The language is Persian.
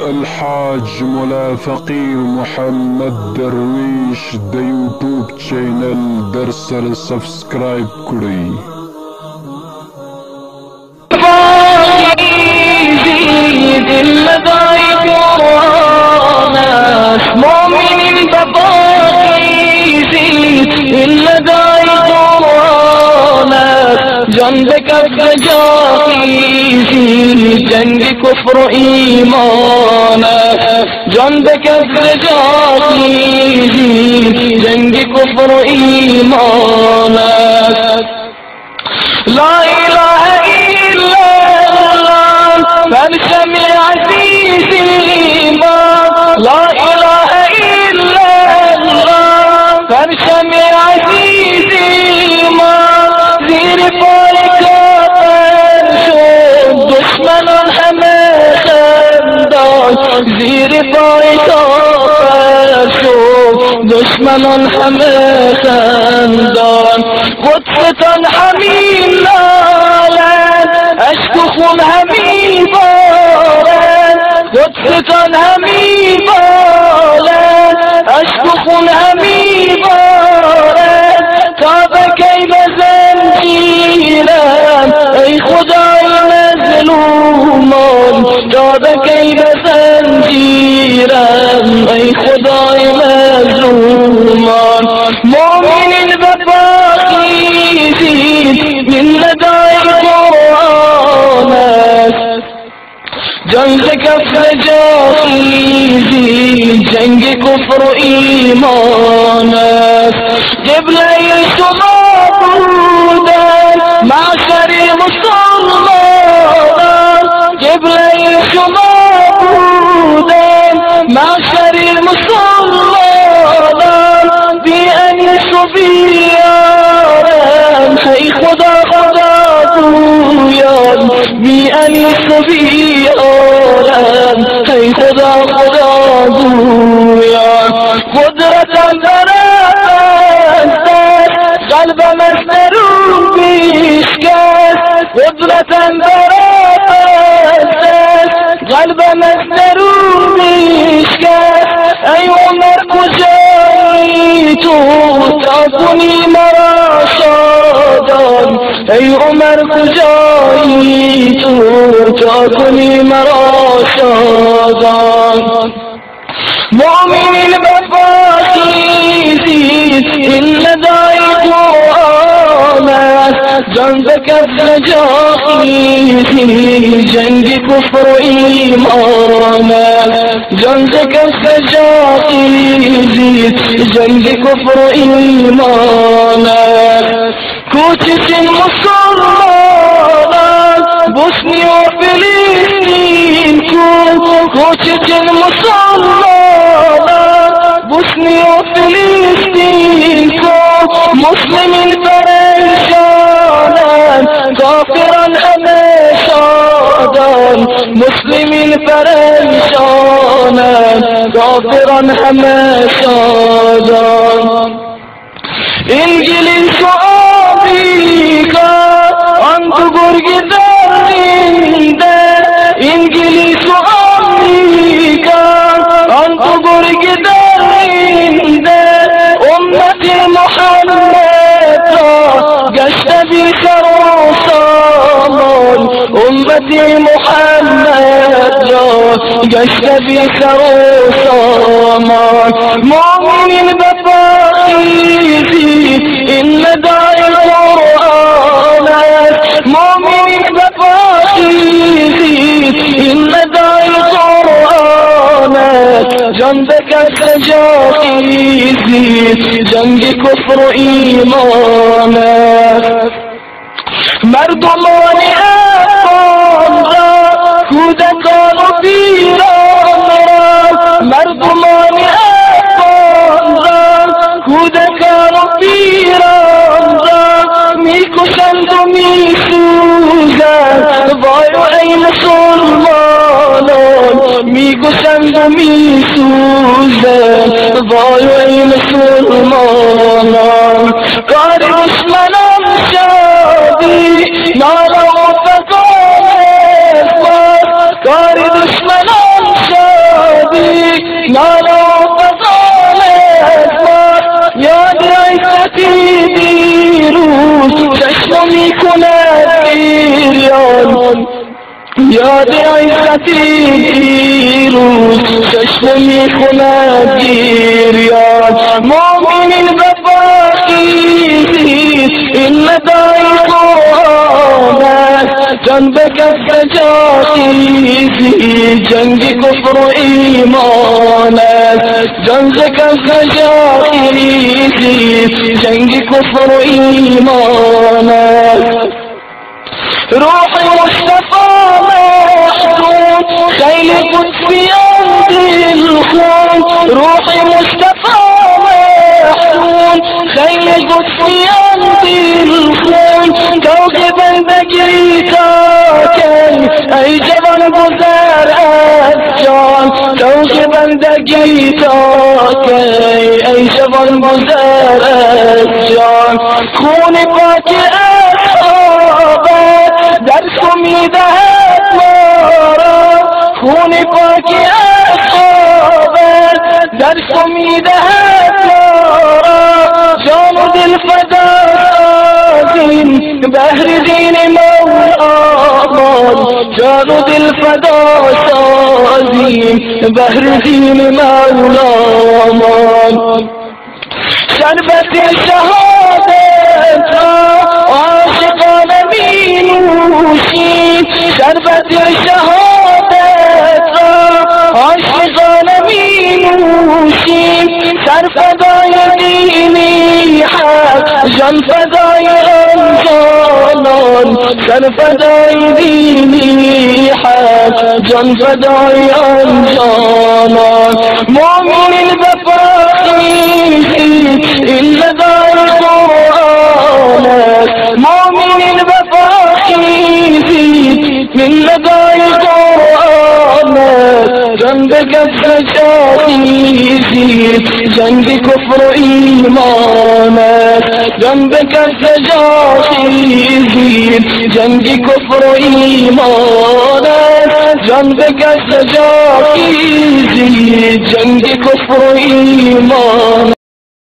الحاج مولا فقير محمد درویش د یوټیوب چینل در سره سبسکرایب کړئ. جان بکف جاقیزی جنگ کفر و ایمان، جان بکف جاقیزی جنگ کفر و ایمان. لا اله الا الله فرشم عزیزی ما، لا اله الا الله فرشم عزیزی ما. زیر پای کافر شد دشمنان همه خندان، زیر پای کافر شد دشمنان همه خندان. قدستان همین نالد اشک و خون همین بارد، قدستان همین بالد اشک و خون همین بارد. تا به کی به زنجیرم ای خدای مظلومان، تا به کی به زنجیرم ای خدای مظلومان. مومنین به پاکیزید من ندای قرآن است، جان ز کف جاخیزی جنگ کفر و ایمان است. قبله شما بودن معشر مسلمانان، قبله شما بودن معشر مسلمانان. بی انیس و بی یارم ای خدا خدا گویان، بی انیس و بی یارم ای خدا خدا گویان. قدرتم قلبم از درون بیشکست، قدرتم دارد قلبم از درون بیشکست. ای عمر کجایی تو تا کنی مرا شادان، ای عمر کجایی تو تا کنی مرا شادان. مومنین به پاکیزید این ندای قرآن است، جان به کف جاقیزی جنگ کفر و ایمان است، جان به کف جاقیزی جنگ کفر و ایمان است. کوچکین مسلمانان بوسنی و فلسطین کو، کوچکین مسلمانان بوسنی و فلسطین کو. مسلمین پریشانند کافران همه شادان، مسلمین پریشانند کافران همه شادان. انگلیس و آمریکا آن دو گرگ درنده، انگلیس و آمریکا آن دو گرگ درنده. امت محمد را گشت بی سر و سامان، امت محمد را گشت بی سر و سامان. مومنین به پاکیزید این ندای قرآن است، مومنین به پاکیزید این ندای قرآن است. جان به کف جاقیزید جنگ کفر و ایمان است. مردمان افغان را کودکان و پیران را، مردمان افغان را کودکان و پیران را میکشند و میسوزند. وای و ای مسلمانان میکشند و میسوزند، وای و ای مسلمانان. کار دشمنان شادی نارا و یاد عزتی پیروز چشم میخوند گریان مومنین بباقی این ندای قرآن است جان به کف جاتی جنگ کفر و ایمان است جان به کف جاتی جنگ کفر و ایمان است روح مصطفى محزون خیل قدسیان دل خون روح مصطفى محزون خیل قدسیان دل خون توق بندگی تا کی ای جوان گذر از جان توق بندگی تا کی ای جوان گذر از جان خون پاک در تو میدهد ما را خون پاک اصحابت در تو میدهد ما را جان و دل فدا سازیم بهر دین مولا جان و دل فدا سازیم بهر دین مولا شربت شهادت عاشقان مینوشیم شربت شهادت عاشقان مینوشیم سر فدای دینی حق جان فدای آنجانان سر فدای دینی حق جان فدای آنجانان مومنین بفاخیزی این ندای قرآن است مومنین بفاخیزی من ندای قرآن است جان به کف جاخیزی جنگ کفر و ایمان است جان به کف جاخیزی جنگ کفر و ایمان است جان به کف جاخیزی جنگ کفر و ایمان